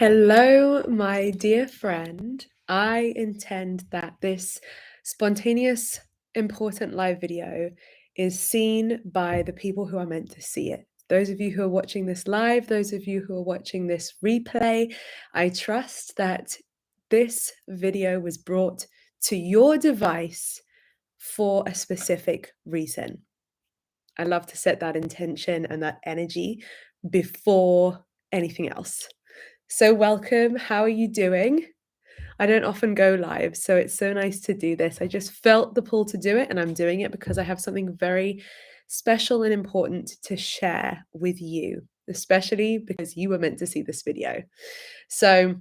Hello, my dear friend. I intend that this spontaneous, important live video is seen by the people who are meant to see it. Those of you who are watching this live, those of you who are watching this replay, I trust that this video was brought to your device for a specific reason. I love to set that intention and that energy before anything else. So welcome. How are you doing? I don't often go live, so it's so nice to do this. I just felt the pull to do it, and I'm doing it because I have something very special and important to share with you, especially because you were meant to see this video. So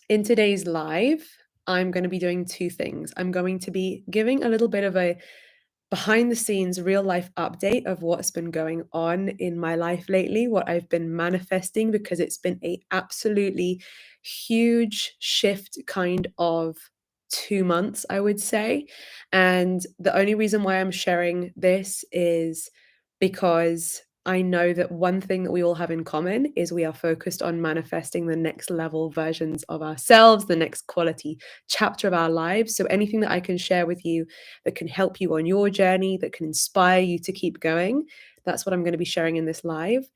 in today's live, I'm going to be doing two things. I'm going to be giving a little bit of a behind the scenes real life update of what's been going on in my life lately, what I've been manifesting, because it's been a absolutely huge shift kind of 2 months, I would say. And the only reason why I'm sharing this is because I know that one thing that we all have in common is we are focused on manifesting the next level versions of ourselves, the next quality chapter of our lives. So anything that I can share with you that can help you on your journey, that can inspire you to keep going, that's what I'm going to be sharing in this live.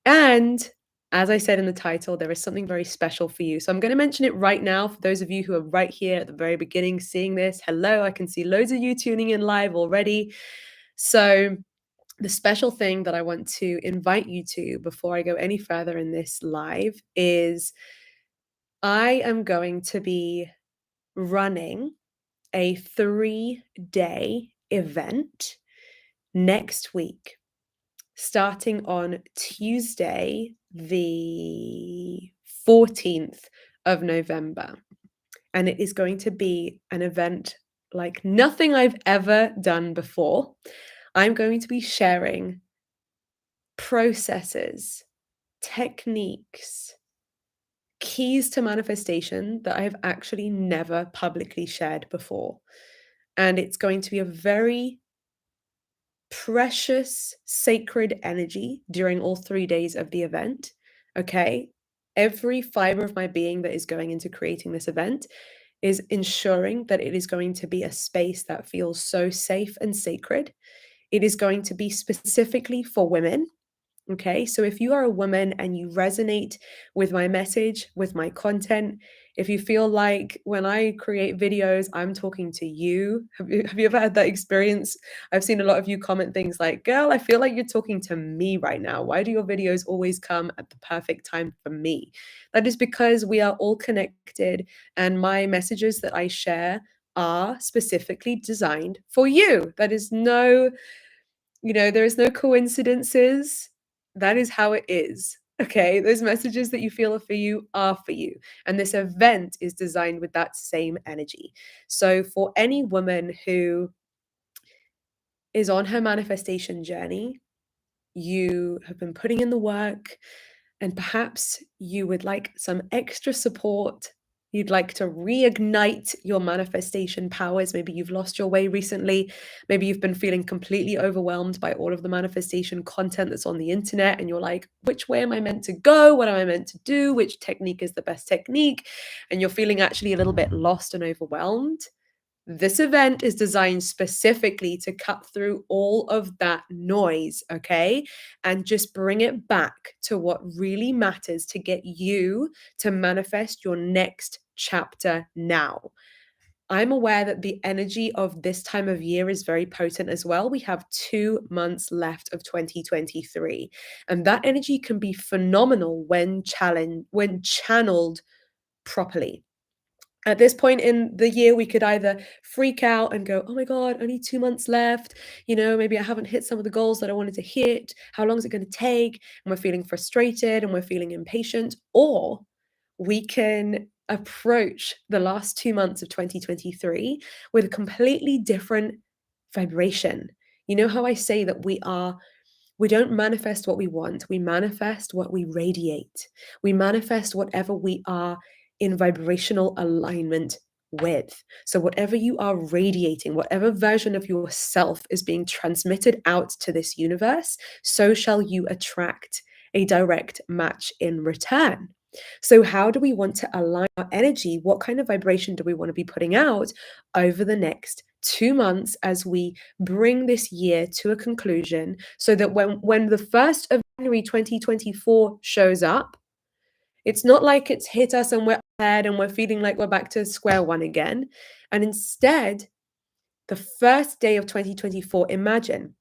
And as I said in the title, there is something very special for you. So I'm going to mention it right now for those of you who are right here at the very beginning seeing this. Hello, I can see loads of you tuning in live already. So the special thing that I want to invite you to before I go any further in this live is I am going to be running a 3-day event next week, starting on Tuesday, the 14th of November. And it is going to be an event like nothing I've ever done before. I'm going to be sharing processes, techniques, keys to manifestation that I have actually never publicly shared before. And it's going to be a very precious, sacred energy during all 3 days of the event. Okay. Every fiber of my being that is going into creating this event is ensuring that it is going to be a space that feels so safe and sacred. It is going to be specifically for women. Okay, so if you are a woman and you resonate with my message, with my content, if you feel like when I create videos, I'm talking to you, have you ever had that experience? I've seen a lot of you comment things like, girl, I feel like you're talking to me right now. Why do your videos always come at the perfect time for me? That is because we are all connected, and my messages that I share are specifically designed for you. That is no, there is no coincidences. That is how it is. Okay, those messages that you feel are for you are for you. And this event is designed with that same energy. So, for any woman who is on her manifestation journey, you have been putting in the work, and perhaps you would like some extra support. You'd like to reignite your manifestation powers. Maybe you've lost your way recently. Maybe you've been feeling completely overwhelmed by all of the manifestation content that's on the internet, and you're like, which way am I meant to go? What am I meant to do? Which technique is the best technique? And you're feeling actually a little bit lost and overwhelmed. This event is designed specifically to cut through all of that noise, okay? And just bring it back to what really matters to get you to manifest your next chapter now. I'm aware that the energy of this time of year is very potent as well. We have 2 months left of 2023, and that energy can be phenomenal when channeled properly. At this point in the year, we could either freak out and go, oh my God, only 2 months left. Maybe I haven't hit some of the goals that I wanted to hit. How long is it going to take? And we're feeling frustrated and we're feeling impatient. Or we can approach the last 2 months of 2023 with a completely different vibration. You know how I say that we don't manifest what we want, we manifest what we radiate. We manifest whatever we are in vibrational alignment with. So, whatever you are radiating, whatever version of yourself is being transmitted out to this universe, so shall you attract a direct match in return. So, how do we want to align our energy? What kind of vibration do we want to be putting out over the next 2 months as we bring this year to a conclusion so that when the 1st of January 2024 shows up, it's not like it's hit us and we're ahead and we're feeling like we're back to square one again. And instead, the first day of 2024, imagine.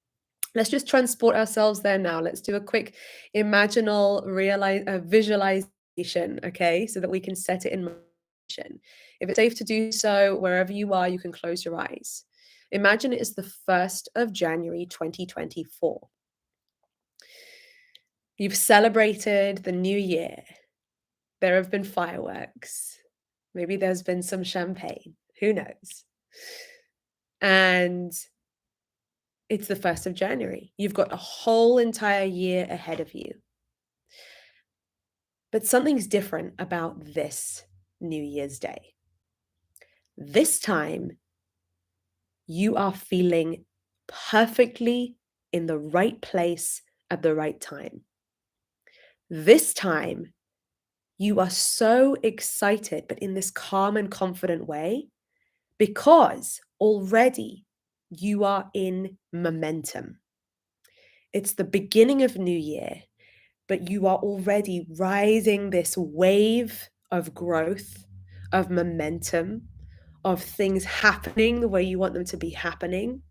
Let's just transport ourselves there now. Let's do a quick visualization, okay, so that we can set it in motion. If it's safe to do so, wherever you are, you can close your eyes. Imagine it is the 1st of January 2024. You've celebrated the new year. There have been fireworks. Maybe there's been some champagne. Who knows? And it's the 1st of January. You've got a whole entire year ahead of you. But something's different about this New Year's Day. This time, you are feeling perfectly in the right place at the right time. This time, you are so excited, but in this calm and confident way, because already you are in momentum. It's the beginning of New Year, but you are already riding this wave of growth, of momentum, of things happening the way you want them to be happening.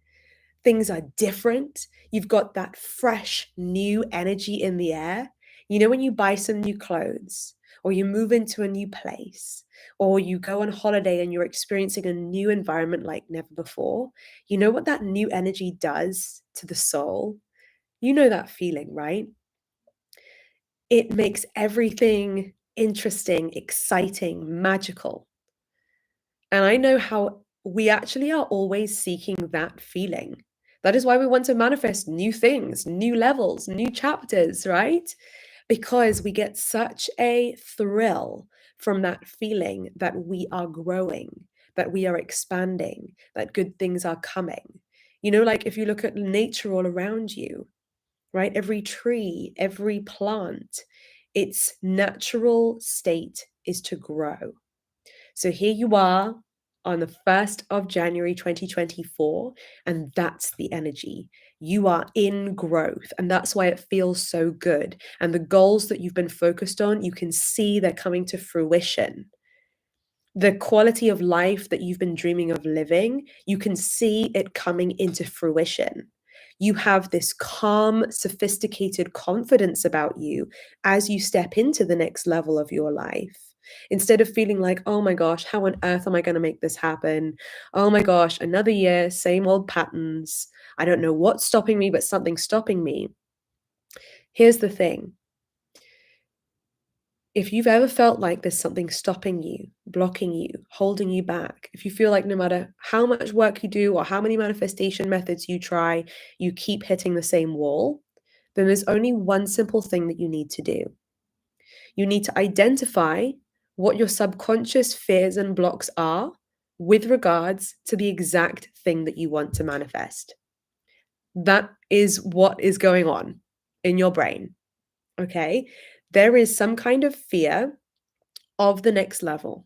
Things are different. You've got that fresh, new energy in the air. You know, when you buy some new clothes, or you move into a new place, or you go on holiday and you're experiencing a new environment like never before, you know what that new energy does to the soul? You know that feeling, right? It makes everything interesting, exciting, magical. And I know how we actually are always seeking that feeling. That is why we want to manifest new things, new levels, new chapters, right? Because we get such a thrill from that feeling that we are growing, that we are expanding, that good things are coming. You know, like if you look at nature all around you, right? Every tree, every plant, its natural state is to grow. So here you are on the 1st of January 2024, and that's the energy. You are in growth, and that's why it feels so good. And the goals that you've been focused on, you can see they're coming to fruition. The quality of life that you've been dreaming of living, you can see it coming into fruition. You have this calm, sophisticated confidence about you as you step into the next level of your life. Instead of feeling like, oh my gosh, how on earth am I going to make this happen? Oh my gosh, another year, same old patterns. I don't know what's stopping me, but something's stopping me. Here's the thing. If you've ever felt like there's something stopping you, blocking you, holding you back, if you feel like no matter how much work you do or how many manifestation methods you try, you keep hitting the same wall, then there's only one simple thing that you need to do. You need to identify what your subconscious fears and blocks are with regards to the exact thing that you want to manifest. That is what is going on in your brain. Okay? There is some kind of fear of the next level,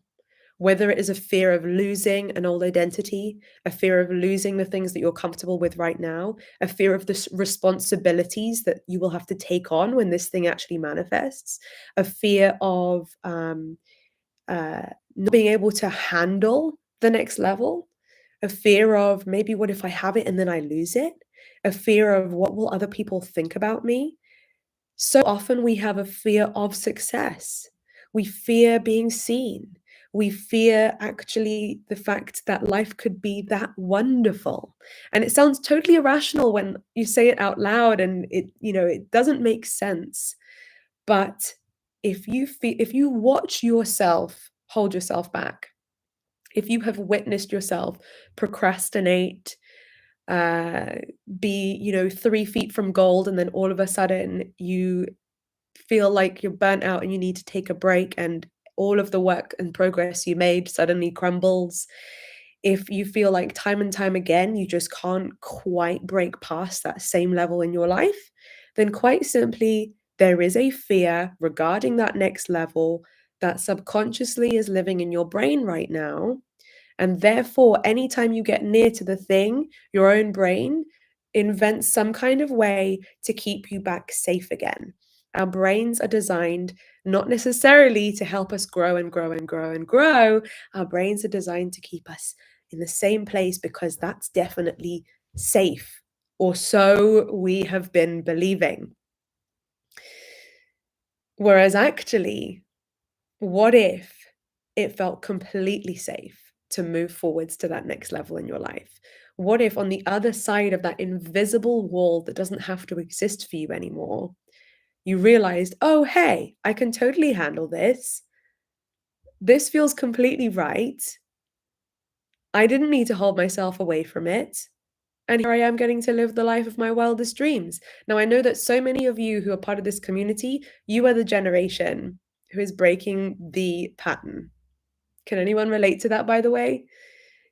whether it is a fear of losing an old identity, a fear of losing the things that you're comfortable with right now, a fear of the responsibilities that you will have to take on when this thing actually manifests, a fear of not being able to handle the next level, a fear of maybe what if I have it and then I lose it, a fear of what will other people think about me. So often we have a fear of success. We fear being seen. We fear actually the fact that life could be that wonderful. And it sounds totally irrational when you say it out loud and it doesn't make sense. But if you watch yourself hold yourself back, if you have witnessed yourself procrastinate, uh, be 3 feet from gold, and then all of a sudden you feel like you're burnt out and you need to take a break, and all of the work and progress you made suddenly crumbles. If you feel like time and time again you just can't quite break past that same level in your life, then quite simply There is a fear regarding that next level that subconsciously is living in your brain right now. And therefore, anytime you get near to the thing, your own brain invents some kind of way to keep you back safe again. Our brains are designed not necessarily to help us grow and grow and grow and grow. Our brains are designed to keep us in the same place because that's definitely safe, or so we have been believing. Whereas actually, what if it felt completely safe to move forwards to that next level in your life? What if on the other side of that invisible wall that doesn't have to exist for you anymore, you realized, oh, hey, I can totally handle this. This feels completely right. I didn't need to hold myself away from it. And here I am getting to live the life of my wildest dreams. Now, I know that so many of you who are part of this community, you are the generation who is breaking the pattern. Can anyone relate to that, by the way?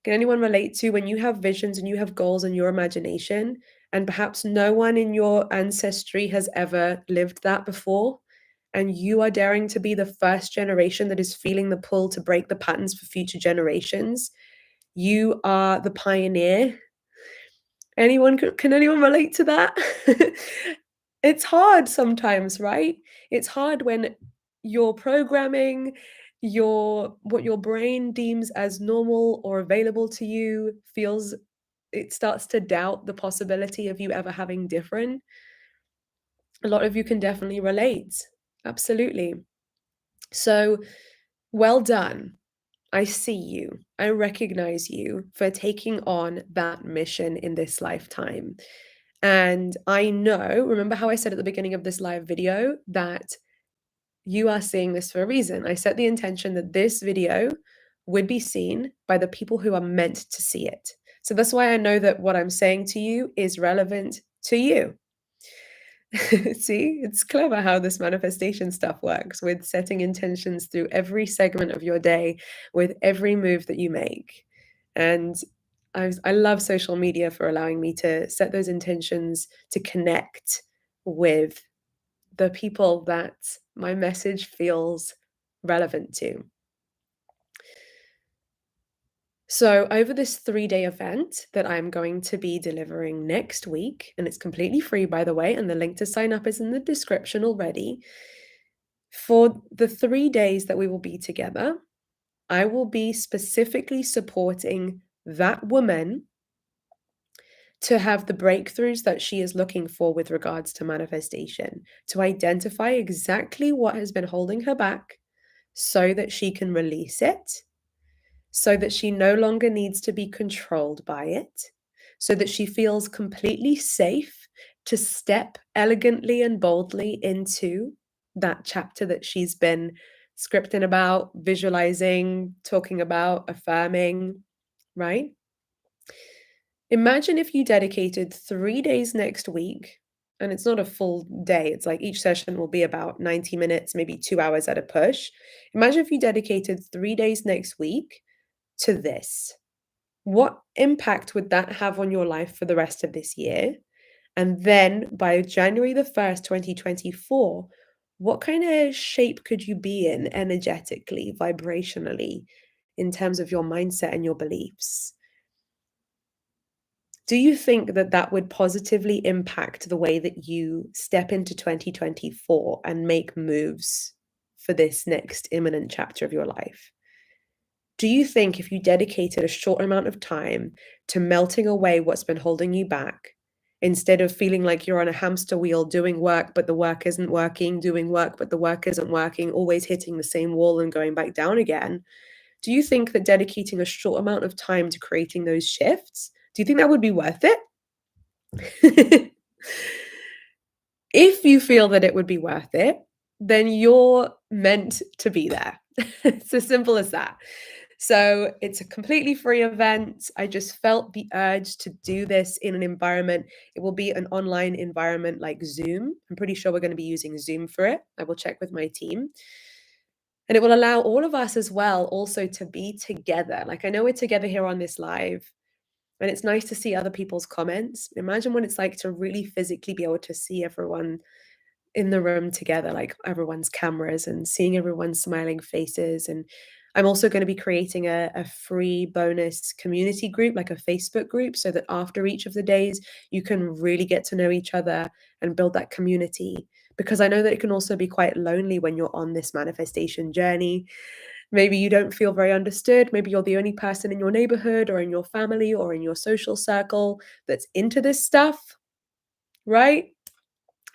Can anyone relate to when you have visions and you have goals in your imagination, and perhaps no one in your ancestry has ever lived that before? And you are daring to be the first generation that is feeling the pull to break the patterns for future generations. You are the pioneer. Can anyone relate to that? It's hard sometimes, right? It's hard when your programming, what your brain deems as normal or available to you feels it starts to doubt the possibility of you ever having different. A lot of you can definitely relate. Absolutely. So, well done. I see you. I recognize you for taking on that mission in this lifetime. And I know, remember how I said at the beginning of this live video that you are seeing this for a reason. I set the intention that this video would be seen by the people who are meant to see it. So that's why I know that what I'm saying to you is relevant to you. See, it's clever how this manifestation stuff works with setting intentions through every segment of your day, with every move that you make. And I love social media for allowing me to set those intentions to connect with the people that my message feels relevant to. So, over this 3-day event that I'm going to be delivering next week, and it's completely free, by the way, and the link to sign up is in the description already. For the 3 days that we will be together, I will be specifically supporting that woman to have the breakthroughs that she is looking for with regards to manifestation, to identify exactly what has been holding her back so that she can release it, so that she no longer needs to be controlled by it, so that she feels completely safe to step elegantly and boldly into that chapter that she's been scripting about, visualizing, talking about, affirming, right? Imagine if you dedicated 3 days next week, and it's not a full day, it's like each session will be about 90 minutes, maybe 2 hours at a push. Imagine if you dedicated 3 days next week to this. What impact would that have on your life for the rest of this year? And then by January the 1st, 2024, what kind of shape could you be in energetically, vibrationally, in terms of your mindset and your beliefs? Do you think that that would positively impact the way that you step into 2024 and make moves for this next imminent chapter of your life? Do you think if you dedicated a short amount of time to melting away what's been holding you back, instead of feeling like you're on a hamster wheel doing work, but the work isn't working, doing work, but the work isn't working, always hitting the same wall and going back down again, do you think that dedicating a short amount of time to creating those shifts, do you think that would be worth it? If you feel that it would be worth it, then you're meant to be there. It's as simple as that. So it's a completely free event. I just felt the urge to do this in an environment. It will be an online environment like Zoom. I'm pretty sure we're going to be using Zoom for it. I will check with my team. And it will allow all of us as well also to be together. Like I know we're together here on this live, and it's nice to see other people's comments. Imagine what it's like to really physically be able to see everyone in the room together, like everyone's cameras and seeing everyone's smiling faces. And I'm also going to be creating a free bonus community group, like a Facebook group, so that after each of the days, you can really get to know each other and build that community. Because I know that it can also be quite lonely when you're on this manifestation journey. Maybe you don't feel very understood. Maybe you're the only person in your neighborhood or in your family or in your social circle that's into this stuff, right?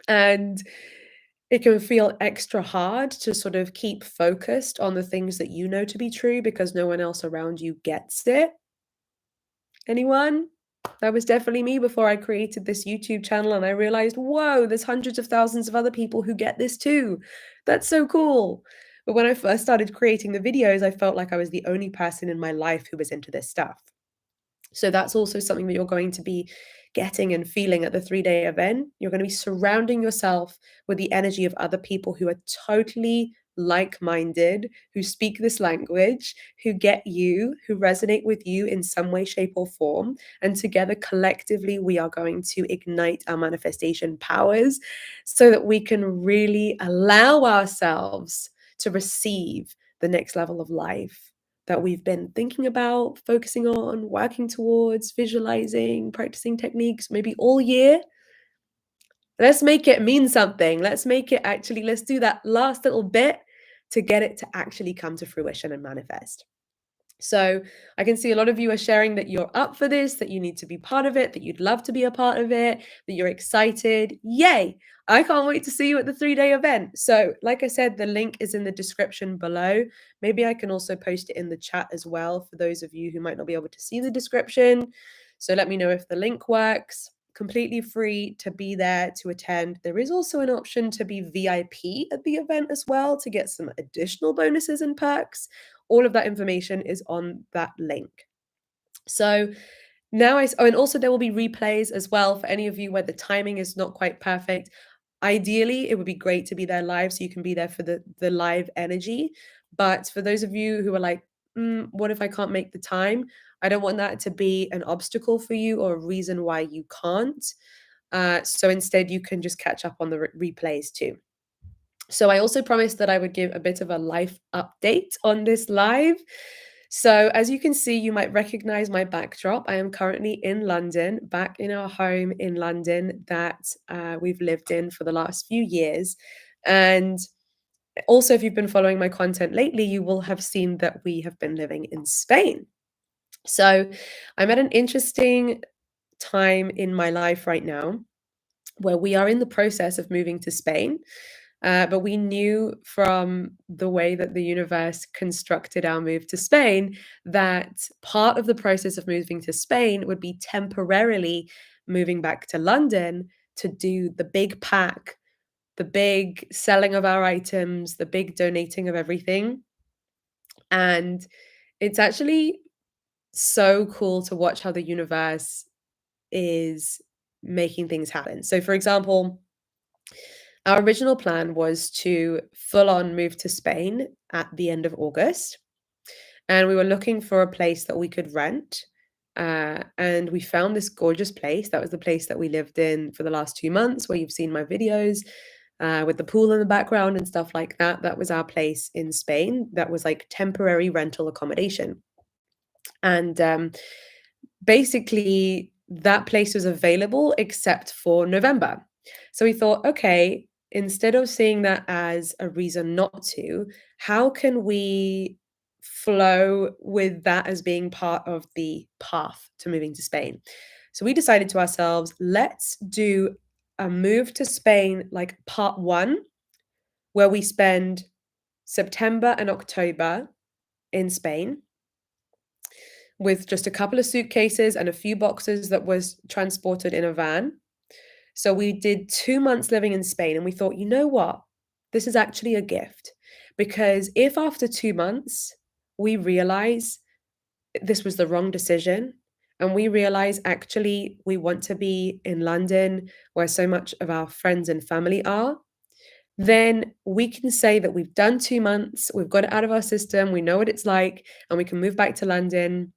And it can feel extra hard to sort of keep focused on the things that you know to be true because no one else around you gets it. Anyone? That was definitely me before I created this YouTube channel and I realized, whoa, there's hundreds of thousands of other people who get this too. That's so cool. But when I first started creating the videos, I felt like I was the only person in my life who was into this stuff. So that's also something that you're going to be getting and feeling at the 3-day event. You're going to be surrounding yourself with the energy of other people who are totally like-minded, who speak this language, who get you, who resonate with you in some way, shape, or form. And together, collectively, we are going to ignite our manifestation powers so that we can really allow ourselves to receive the next level of life that we've been thinking about, focusing on, working towards, visualizing, practicing techniques, maybe all year. Let's make it mean something. Let's make it actually, let's do that last little bit to get it to actually come to fruition and manifest. So I can see a lot of you are sharing that you're up for this, that you need to be part of it, that you'd love to be a part of it, that you're excited. Yay! I can't wait to see you at the 3-day event. So like I said, the link is in the description below. Maybe I can also post it in the chat as well for those of you who might not be able to see the description. So let me know if the link works. Completely free to be there to attend. There is also an option to be VIP at the event as well to get some additional bonuses and perks. All of that information is on that link. So now and also there will be replays as well for any of you where the timing is not quite perfect. Ideally, it would be great to be there live so you can be there for the live energy. But for those of you who are like, what if I can't make the time? I don't want that to be an obstacle for you or a reason why you can't. So instead, you can just catch up on the replays too. So I also promised that I would give a bit of a life update on this live. So as you can see, you might recognize my backdrop. I am currently in London, back in our home in London that we've lived in for the last few years. And also, if you've been following my content lately, you will have seen that we have been living in Spain. So I'm at an interesting time in my life right now where we are in the process of moving to Spain. But we knew from the way that the universe constructed our move to Spain that part of the process of moving to Spain would be temporarily moving back to London to do the big pack, the big selling of our items, the big donating of everything. And it's actually so cool to watch how the universe is making things happen. So, for example, our original plan was to full on move to Spain at the end of August. And we were looking for a place that we could rent. And we found this gorgeous place. That was the place that we lived in for the last 2 months, where you've seen my videos with the pool in the background and stuff like that. That was our place in Spain. That was like temporary rental accommodation. And basically, that place was available except for November. So we thought, okay, instead of seeing that as a reason not to, how can we flow with that as being part of the path to moving to Spain? So we decided to ourselves, let's do a move to Spain like part one, where we spend September and October in Spain with just a couple of suitcases and a few boxes that was transported in a van. So we did 2 months living in Spain and we thought, you know what? This is actually a gift. Because if after 2 months we realize this was the wrong decision and we realize actually we want to be in London where so much of our friends and family are, then we can say that we've done 2 months, we've got it out of our system, we know what it's like, and we can move back to London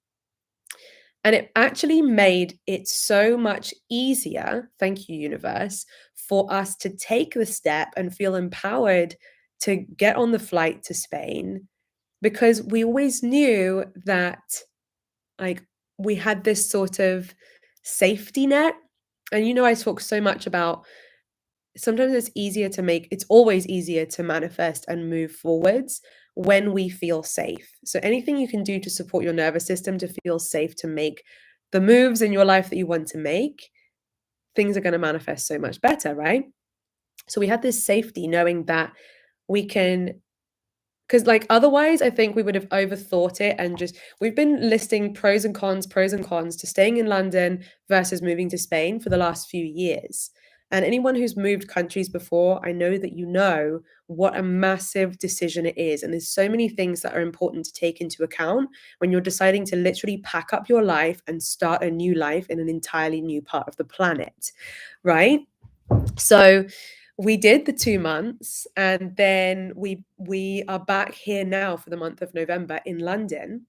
And it actually made it so much easier, thank you, universe, for us to take the step and feel empowered to get on the flight to Spain, because we always knew that, like, we had this sort of safety net. And I talk so much about sometimes it's always easier to manifest and move forwards when we feel safe. So anything you can do to support your nervous system to feel safe to make the moves in your life that you want to make, things are going to manifest so much better, right? So we had this safety knowing that we can, because, like, otherwise, I think we would have overthought it and just we've been listing pros and cons to staying in London versus moving to Spain for the last few years. And anyone who's moved countries before, I know that you know what a massive decision it is. And there's so many things that are important to take into account when you're deciding to literally pack up your life and start a new life in an entirely new part of the planet, right? So we did the 2 months, and then we are back here now for the month of November in London,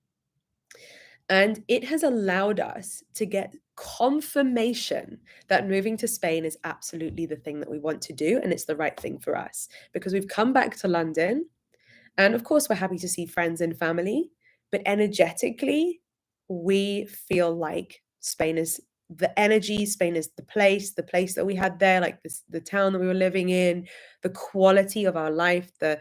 and it has allowed us to get confirmation that moving to Spain is absolutely the thing that we want to do, and it's the right thing for us, because we've come back to London, and of course, we're happy to see friends and family, but energetically, we feel like Spain is the energy, Spain is the place that we had there, like this, the town that we were living in, the quality of our life, the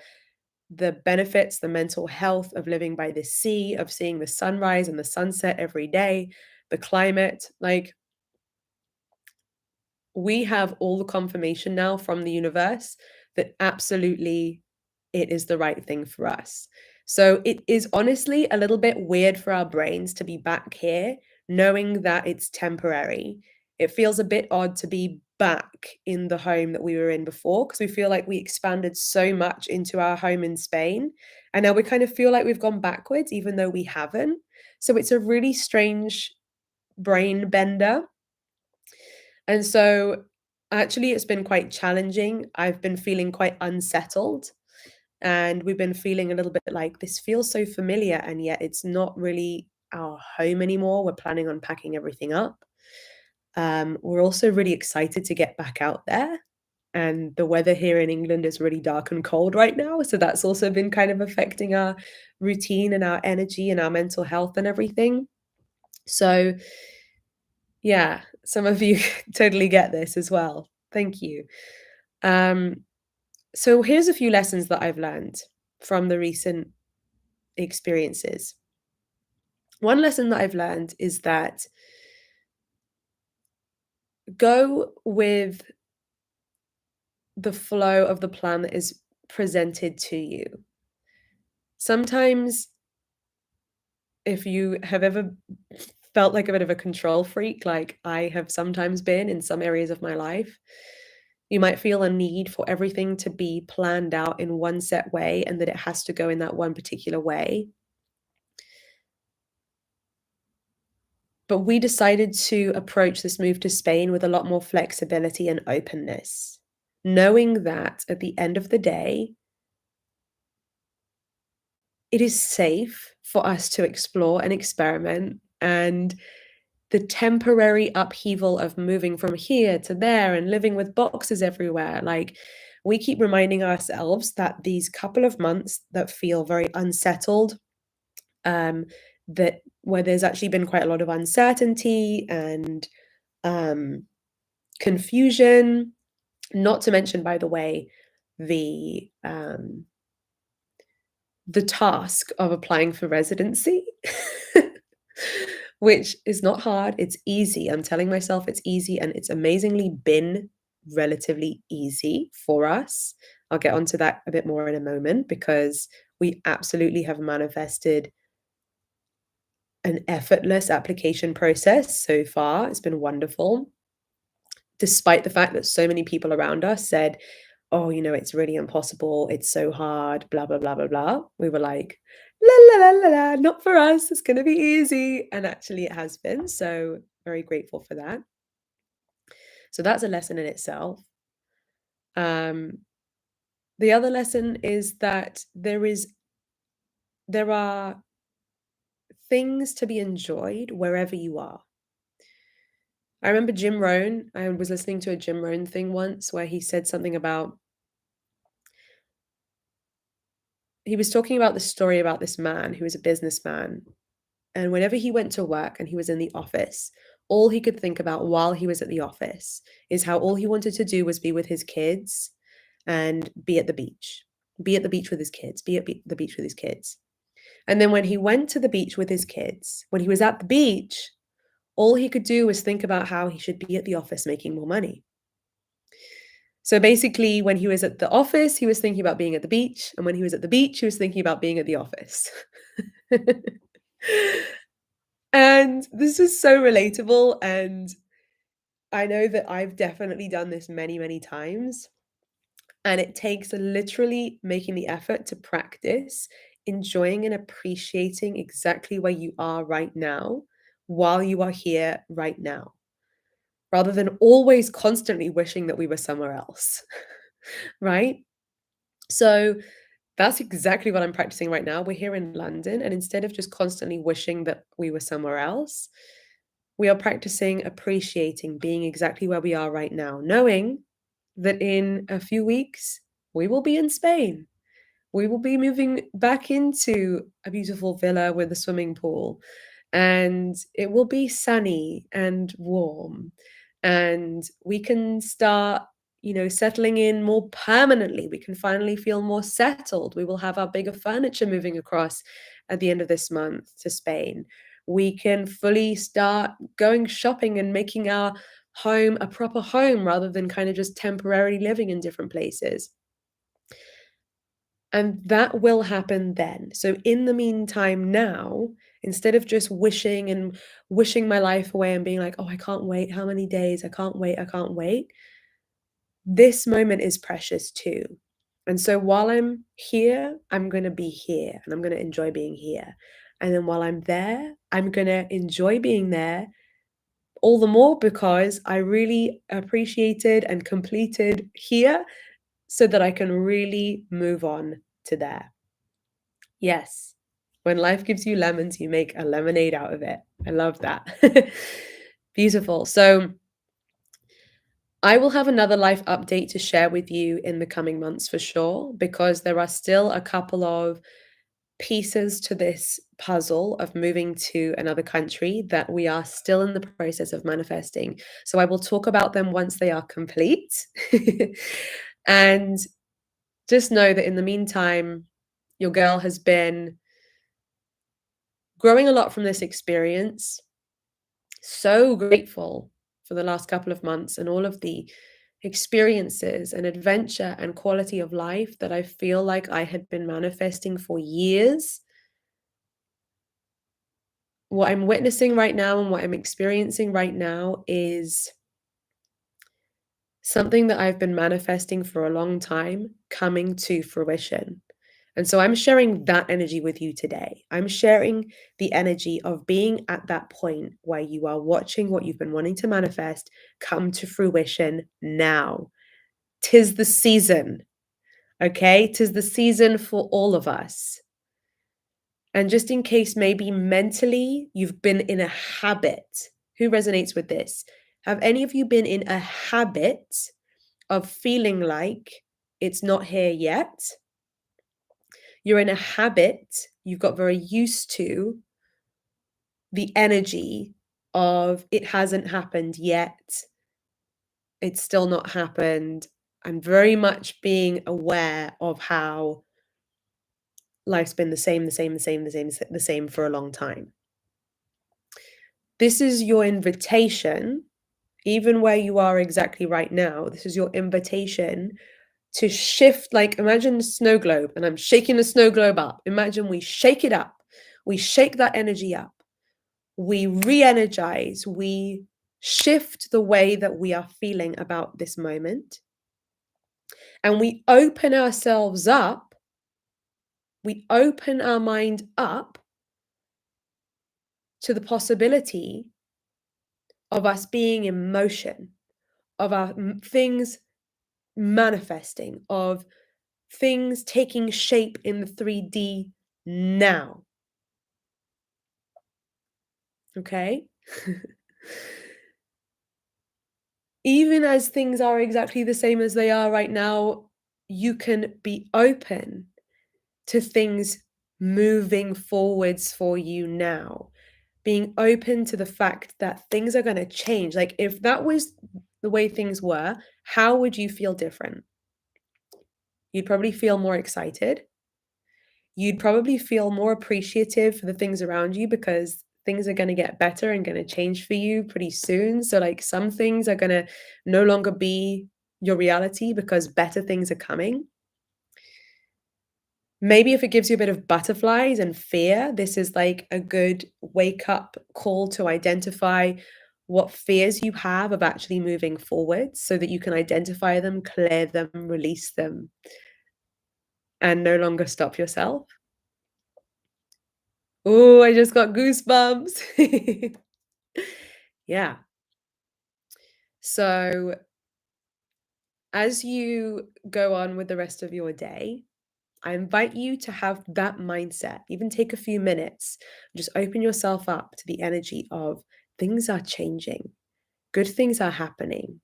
benefits, the mental health of living by the sea, of seeing the sunrise and the sunset every day, the climate, like, we have all the confirmation now from the universe that absolutely it is the right thing for us. So it is honestly a little bit weird for our brains to be back here, knowing that it's temporary. It feels a bit odd to be back in the home that we were in before, because we feel like we expanded so much into our home in Spain. And now we kind of feel like we've gone backwards, even though we haven't. So it's a really strange brain bender. And so actually, it's been quite challenging. I've been feeling quite unsettled, and we've been feeling a little bit like this feels so familiar, and yet it's not really our home anymore. We're planning on packing everything up. We're also really excited to get back out there. And the weather here in England is really dark and cold right now. So that's also been kind of affecting our routine and our energy and our mental health and everything. So, yeah, some of you totally get this as well. Thank you. Um, so here's a few lessons that I've learned from the recent experiences. One lesson that I've learned is that go with the flow of the plan that is presented to you. Sometimes, if you have ever felt like a bit of a control freak, like I have sometimes been in some areas of my life, you might feel a need for everything to be planned out in one set way and that it has to go in that one particular way. But we decided to approach this move to Spain with a lot more flexibility and openness, knowing that at the end of the day, it is safe for us to explore and experiment. And the temporary upheaval of moving from here to there and living with boxes everywhere, like, we keep reminding ourselves that these couple of months that feel very unsettled, um, that where there's actually been quite a lot of uncertainty and um, confusion, not to mention, by the way, the task of applying for residency, which is not hard. It's easy. I'm telling myself it's easy, and it's amazingly been relatively easy for us. I'll get onto that a bit more in a moment, because we absolutely have manifested an effortless application process so far. It's been wonderful, despite the fact that so many people around us said, oh, it's really impossible. It's so hard, blah, blah, blah, blah, blah. We were like, la, la, la, la, la, not for us. It's going to be easy. And actually, it has been. So, very grateful for that. So, that's a lesson in itself. Um, the other lesson is that there are things to be enjoyed wherever you are. I remember Jim Rohn. I was listening to a Jim Rohn thing once where he said something about, he was talking about the story about this man who was a businessman. And whenever he went to work and he was in the office, all he could think about while he was at the office is how all he wanted to do was be with his kids and be at the beach, be at the beach with his kids, be at the beach with his kids. And then when he went to the beach with his kids, when he was at the beach, all he could do was think about how he should be at the office making more money. So basically, when he was at the office, he was thinking about being at the beach. And when he was at the beach, he was thinking about being at the office. And this is so relatable. And I know that I've definitely done this many, many times. And it takes literally making the effort to practice enjoying and appreciating exactly where you are right now while you are here right now, rather than always constantly wishing that we were somewhere else, right? So that's exactly what I'm practicing right now. We're here in London, and instead of just constantly wishing that we were somewhere else, we are practicing appreciating being exactly where we are right now, knowing that in a few weeks we will be in Spain. We will be moving back into a beautiful villa with a swimming pool, and it will be sunny and warm. And we can start, settling in more permanently. We can finally feel more settled. We will have our bigger furniture moving across at the end of this month to Spain. We can fully start going shopping and making our home a proper home rather than kind of just temporarily living in different places. And that will happen then. So in the meantime now, instead of just wishing and wishing my life away and being like, "Oh, I can't wait. How many days? I can't wait. I can't wait." This moment is precious too. And so while I'm here, I'm going to be here and I'm going to enjoy being here. And then while I'm there, I'm going to enjoy being there all the more because I really appreciated and completed here so that I can really move on to there. Yes. When life gives you lemons, you make a lemonade out of it. I love that. Beautiful. So I will have another life update to share with you in the coming months for sure, because there are still a couple of pieces to this puzzle of moving to another country that we are still in the process of manifesting. So I will talk about them once they are complete. And just know that in the meantime, your girl has been growing a lot from this experience. So grateful for the last couple of months and all of the experiences and adventure and quality of life that I feel like I had been manifesting for years. What I'm witnessing right now and what I'm experiencing right now is something that I've been manifesting for a long time coming to fruition. And so I'm sharing that energy with you today. I'm sharing the energy of being at that point where you are watching what you've been wanting to manifest come to fruition now. Tis the season, okay? Tis the season for all of us. And just in case maybe mentally you've been in a habit, who resonates with this? Have any of you been in a habit of feeling like it's not here yet? You're in a habit, you've got very used to the energy of it hasn't happened yet, it's still not happened. I'm very much being aware of how life's been the same for a long time. This is your invitation, even where you are exactly right now, this is your invitation to shift. Like, imagine a snow globe, and I'm shaking the snow globe up. Imagine we shake it up. We shake that energy up. We re-energize. We shift the way that we are feeling about this moment. And we open ourselves up. We open our mind up to the possibility of us being in motion, of our things manifesting, of things taking shape in the 3D now. Okay? Even as things are exactly the same as they are right now, you can be open to things moving forwards for you now. Being open to the fact that things are going to change. Like, if that was the way things were, how would you feel different? You'd probably feel more excited. You'd probably feel more appreciative for the things around you because things are going to get better and going to change for you pretty soon. So, like, some things are going to no longer be your reality because better things are coming. Maybe if it gives you a bit of butterflies and fear, this is like a good wake up call to identify what fears you have of actually moving forward so that you can identify them, clear them, release them, and no longer stop yourself. Oh, I just got goosebumps. Yeah. So, as you go on with the rest of your day, I invite you to have that mindset. Even take a few minutes, just open yourself up to the energy of things are changing, good things are happening.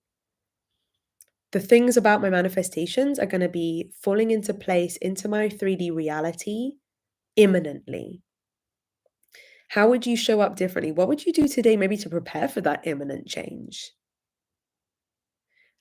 The things about my manifestations are going to be falling into place into my 3D reality imminently. How would you show up differently? What would you do today, maybe to prepare for that imminent change?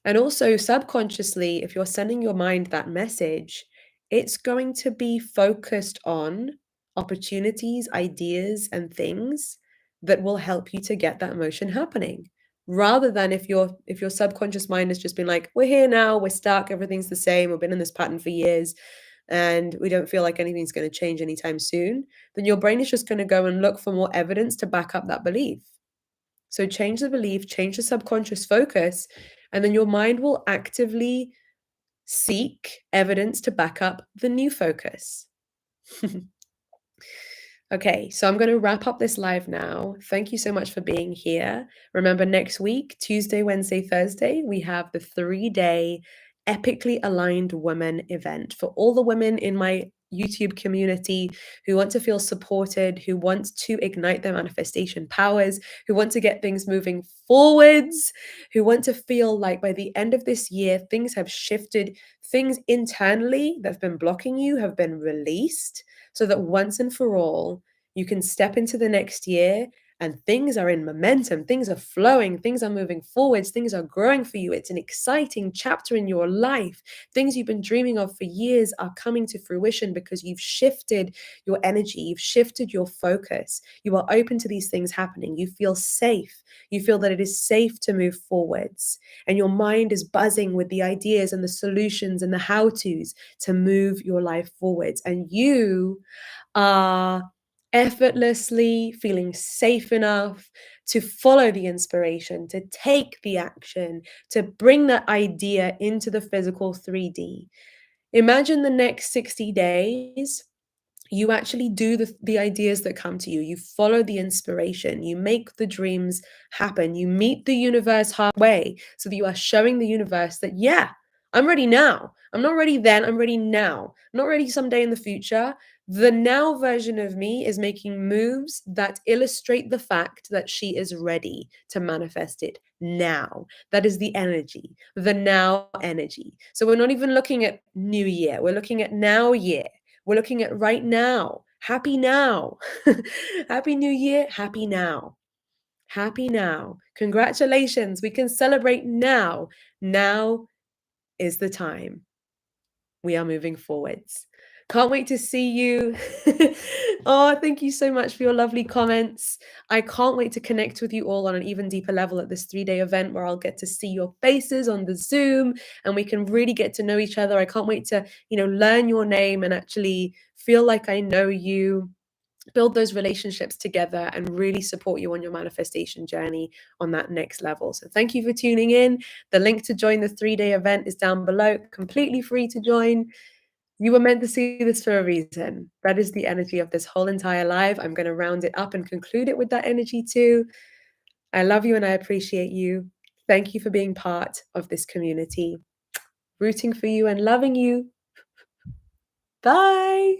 And also, subconsciously, if you're sending your mind that message, it's going to be focused on opportunities, ideas, and things that will help you to get that motion happening. Rather than if your subconscious mind has just been like, we're here now, we're stuck, everything's the same, we've been in this pattern for years, and we don't feel like anything's going to change anytime soon, then your brain is just going to go and look for more evidence to back up that belief. So change the belief, change the subconscious focus, and then your mind will actively seek evidence to back up the new focus. Okay, so I'm going to wrap up this live now. Thank you so much for being here. Remember, next week, Tuesday, Wednesday, Thursday, we have the 3-day Epically Aligned Woman event for all the women in my YouTube community who want to feel supported, who want to ignite their manifestation powers, who want to get things moving forwards, who want to feel like by the end of this year, things have shifted, things internally that have been blocking you have been released so that once and for all, you can step into the next year and things are in momentum, things are flowing, things are moving forwards, things are growing for you. It's an exciting chapter in your life. Things you've been dreaming of for years are coming to fruition because you've shifted your energy, you've shifted your focus. You are open to these things happening. You feel safe. You feel that it is safe to move forwards. And your mind is buzzing with the ideas and the solutions and the how-tos to move your life forwards. And you are effortlessly feeling safe enough to follow the inspiration, to take the action, to bring that idea into the physical 3D. Imagine the next 60 days you actually do the ideas that come to you. You follow the inspiration. You make the dreams happen. You meet the universe halfway so that you are showing the universe that, yeah, I'm ready now. I'm not ready then. I'm ready now. I'm not ready someday in the future. The now version of me is making moves that illustrate the fact that she is ready to manifest it now. That is the energy, the now energy. So we're not even looking at new year. We're looking at now year. We're looking at right now. Happy now. Happy New Year. Happy now. Happy now. Congratulations. We can celebrate now. Now is the time. We are moving forwards. Can't wait to see you. Oh, thank you so much for your lovely comments. I can't wait to connect with you all on an even deeper level at this 3-day event where I'll get to see your faces on the Zoom and we can really get to know each other. I can't wait to, learn your name and actually feel like I know you, build those relationships together and really support you on your manifestation journey on that next level. So thank you for tuning in. The link to join the 3-day event is down below, completely free to join. You were meant to see this for a reason. That is the energy of this whole entire live. I'm going to round it up and conclude it with that energy too. I love you and I appreciate you. Thank you for being part of this community. Rooting for you and loving you. Bye.